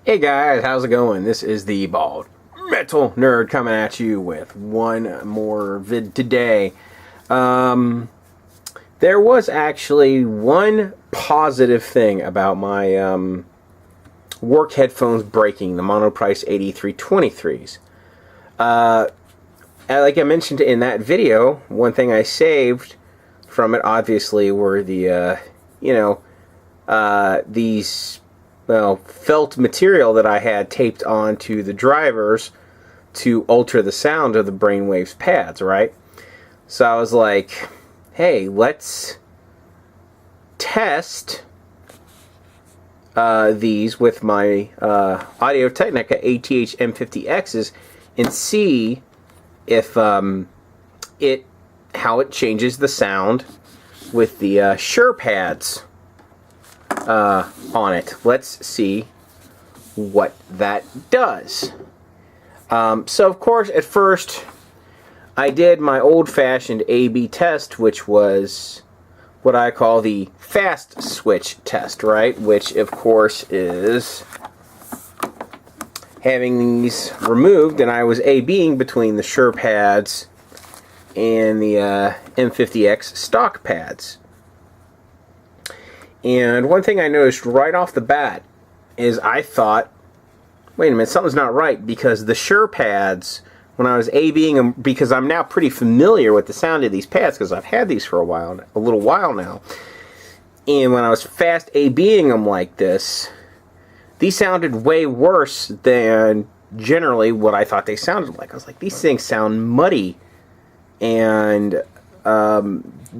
Hey guys, how's it going? This is the Bald Metal Nerd coming at you with one more vid today. There was actually one positive thing about my work headphones breaking, the Monoprice 8323s. Like I mentioned in that video, one thing I saved from it obviously were the, these felt material that I had taped onto the drivers to alter the sound of the Brainwaves pads, right? So I was like, hey, let's test these with my Audio-Technica ATH M50Xs and see if how it changes the sound with the Shure pads on it. Let's see what that does. So of course at first I did my old-fashioned A/B test, which was what I call the fast switch test, right? Which of course is having these removed, and I was A/Bing between the Shure pads and the M50X stock pads. And one thing I noticed right off the bat is I thought, wait a minute, something's not right, because the Shure pads, when I was A/Bing them, because I'm now pretty familiar with the sound of these pads because I've had these for a little while now, and when I was fast A/Bing them like this, these sounded way worse than generally what I thought they sounded like. I was like, these things sound muddy and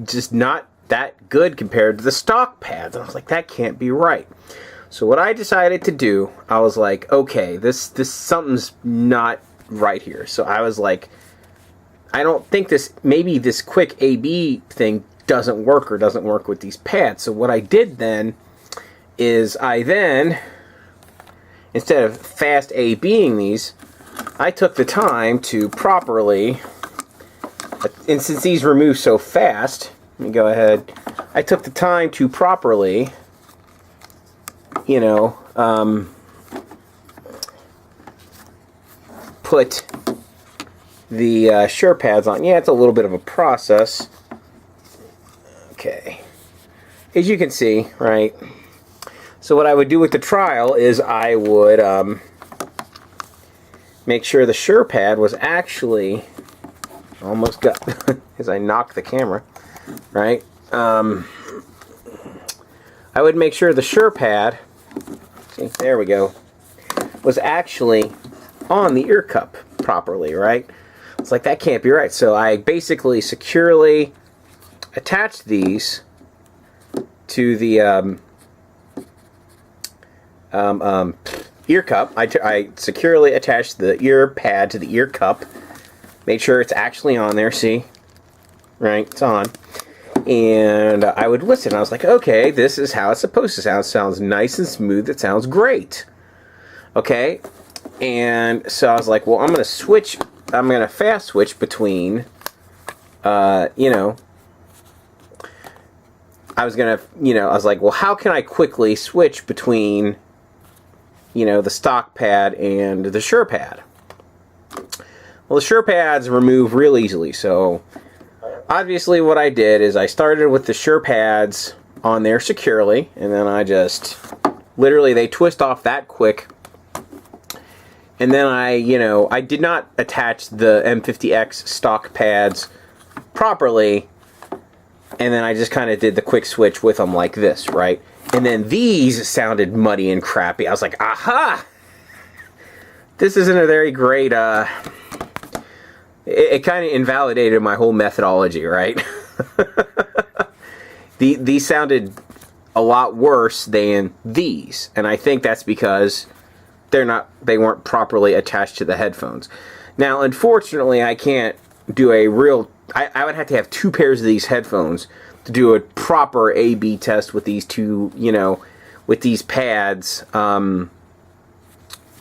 just not that good compared to the stock pads. And I was like, that can't be right. So what I decided to do, I was like, okay, this something's not right here. So I was like, I don't think maybe this quick A/B thing doesn't work with these pads. So what I did then is instead of fast A/Bing these, I took the time to properly, and since these remove so fast, let me go ahead, I took the time to properly, put the Shure pads on. Yeah, it's a little bit of a process. Okay. As you can see, right? So what I would do with the trial is I would make sure the Shure pad was actually, almost got, as I knocked the camera, right? I would make sure the Shure pad, see, there we go, was actually on the ear cup properly, right? It's like, that can't be right. So I basically securely attached these to the ear cup. I securely attached the ear pad to the ear cup, made sure it's actually on there, see? Right, it's on. And I would listen. I was like, okay, this is how it's supposed to sound. It sounds nice and smooth. It sounds great. Okay? And so I was like, well, I'm going to fast switch between, I was like, well, how can I quickly switch between, the stock pad and the Shure pad? Well, the Shure pads remove real easily, so obviously what I did is I started with the Shure pads on there securely, and then I just, literally, they twist off that quick. And then I did not attach the M50X stock pads properly, and then I just kind of did the quick switch with them like this, right? And then these sounded muddy and crappy. I was like, aha! This isn't a very great, it kind of invalidated my whole methodology, right? These sounded a lot worse than these, and I think that's because they weren't properly attached to the headphones. Now, unfortunately, I can't do a real, I would have to have two pairs of these headphones to do a proper A/B test with these two, with these pads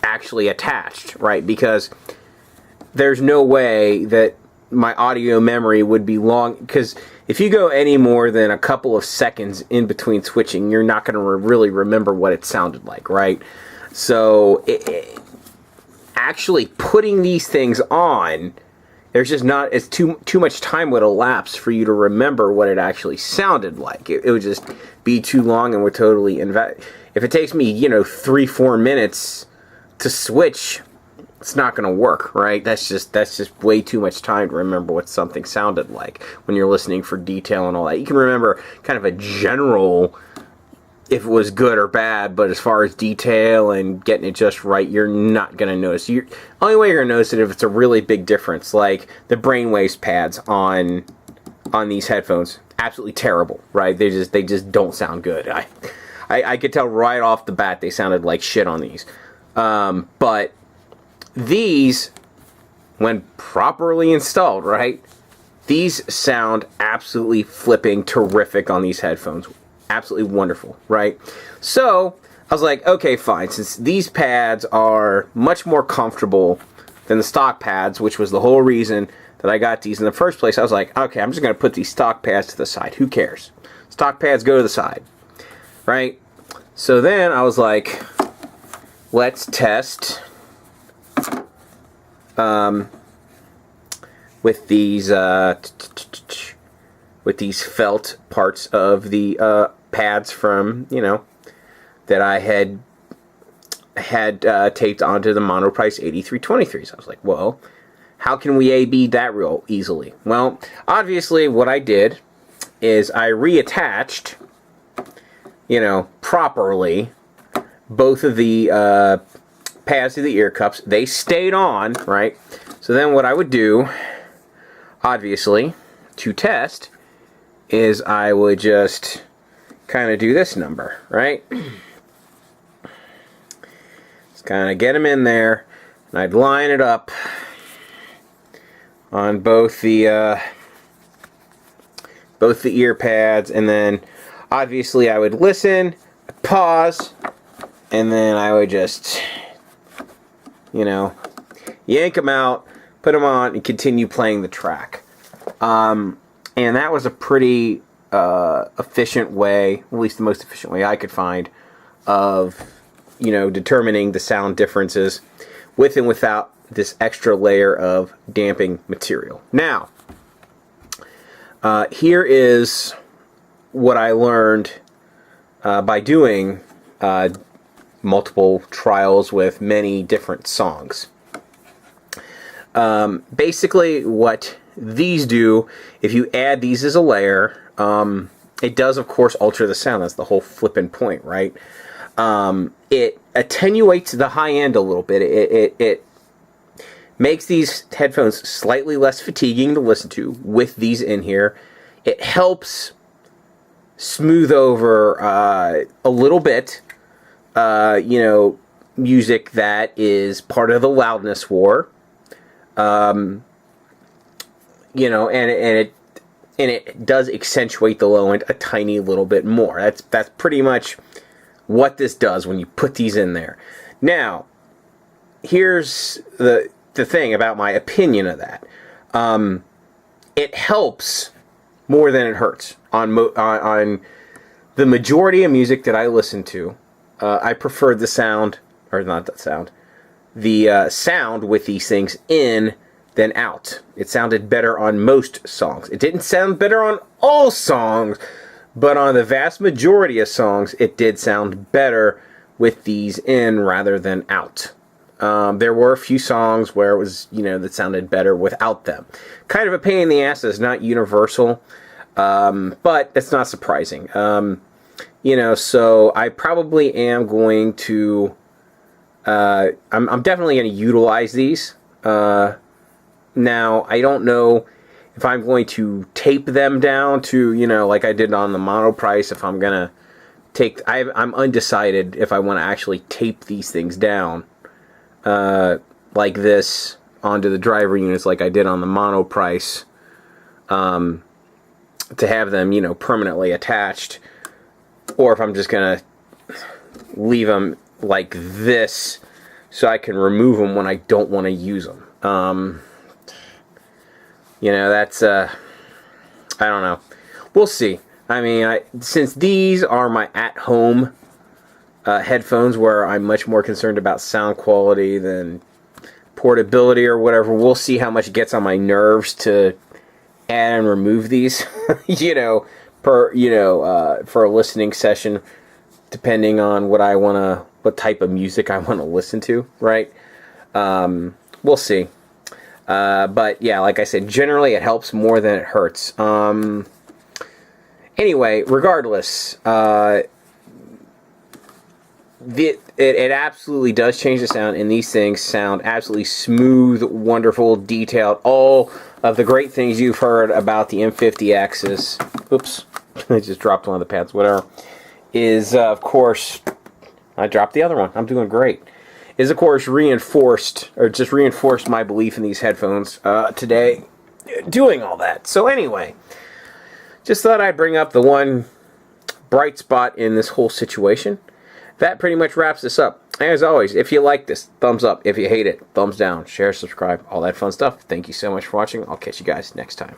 actually attached, right? Because there's no way that my audio memory would be long, because if you go any more than a couple of seconds in between switching, you're not going to really remember what it sounded like, right? So actually putting these things on, there's just not, it's too much time would elapse for you to remember what it actually sounded like. It would just be too long and would totally if it takes me, 3-4 minutes to switch, it's not going to work, right? That's just way too much time to remember what something sounded like when you're listening for detail and all that. You can remember kind of a general, if it was good or bad, but as far as detail and getting it just right, you're not going to notice. Only way you're going to notice it if it's a really big difference, like the brainwaves pads on these headphones. Absolutely terrible, right? They just don't sound good. I could tell right off the bat they sounded like shit on these. But these, when properly installed, right, these sound absolutely flipping terrific on these headphones. Absolutely wonderful, right? So I was like, okay, fine. Since these pads are much more comfortable than the stock pads, which was the whole reason that I got these in the first place, I was like, okay, I'm just going to put these stock pads to the side. Who cares? Stock pads go to the side, right? So then I was like, let's test with these felt parts of the pads from, that I had taped onto the Monoprice 8323s. I was like, well, how can we A/B that real easily? Well, obviously what I did is I reattached, properly both of the pads to the ear cups. They stayed on, right? So then what I would do, obviously, to test, is I would just kind of do this number, right? Just kind of get them in there, and I'd line it up on both the ear pads, and then obviously I would listen, pause, and then I would just, yank them out, put them on, and continue playing the track. And that was a pretty efficient way, at least the most efficient way I could find, of, determining the sound differences with and without this extra layer of damping material. Now, here is what I learned by doing multiple trials with many different songs. Basically, what these do, if you add these as a layer, it does, of course, alter the sound. That's the whole flippin' point, right? It attenuates the high end a little bit. It makes these headphones slightly less fatiguing to listen to with these in here. It helps smooth over a little bit, music that is part of the loudness war. And it does accentuate the low end a tiny little bit more. That's pretty much what this does when you put these in there. Now, here's the thing about my opinion of that. It helps more than it hurts on the majority of music that I listen to. I preferred the sound, or not the sound, the sound with these things in than out. It sounded better on most songs. It didn't sound better on all songs, but on the vast majority of songs, it did sound better with these in rather than out. There were a few songs where it was, that sounded better without them. Kind of a pain in the ass. It's not universal, but it's not surprising. So I probably am going to, I'm definitely going to utilize these. Now, I don't know if I'm going to tape them down to, like I did on the Monoprice, if I'm going to I'm undecided if I want to actually tape these things down like this onto the driver units like I did on the Monoprice, to have them, permanently attached, or if I'm just going to leave them like this so I can remove them when I don't want to use them. That's, I don't know. We'll see. I mean, since these are my at-home headphones where I'm much more concerned about sound quality than portability or whatever. We'll see how much it gets on my nerves to add and remove these, for a listening session, depending on what type of music I want to listen to, right? We'll see. But yeah, like I said, generally it helps more than it hurts. Anyway, regardless, it absolutely does change the sound, and these things sound absolutely smooth, wonderful, detailed. All of the great things you've heard about the M50X's, oops, I just dropped one of the pads, whatever, is, of course, I dropped the other one, I'm doing great, is, of course, reinforced my belief in these headphones today, doing all that. So anyway, just thought I'd bring up the one bright spot in this whole situation. That pretty much wraps this up. As always, if you like this, thumbs up. If you hate it, thumbs down. Share, subscribe, all that fun stuff. Thank you so much for watching. I'll catch you guys next time.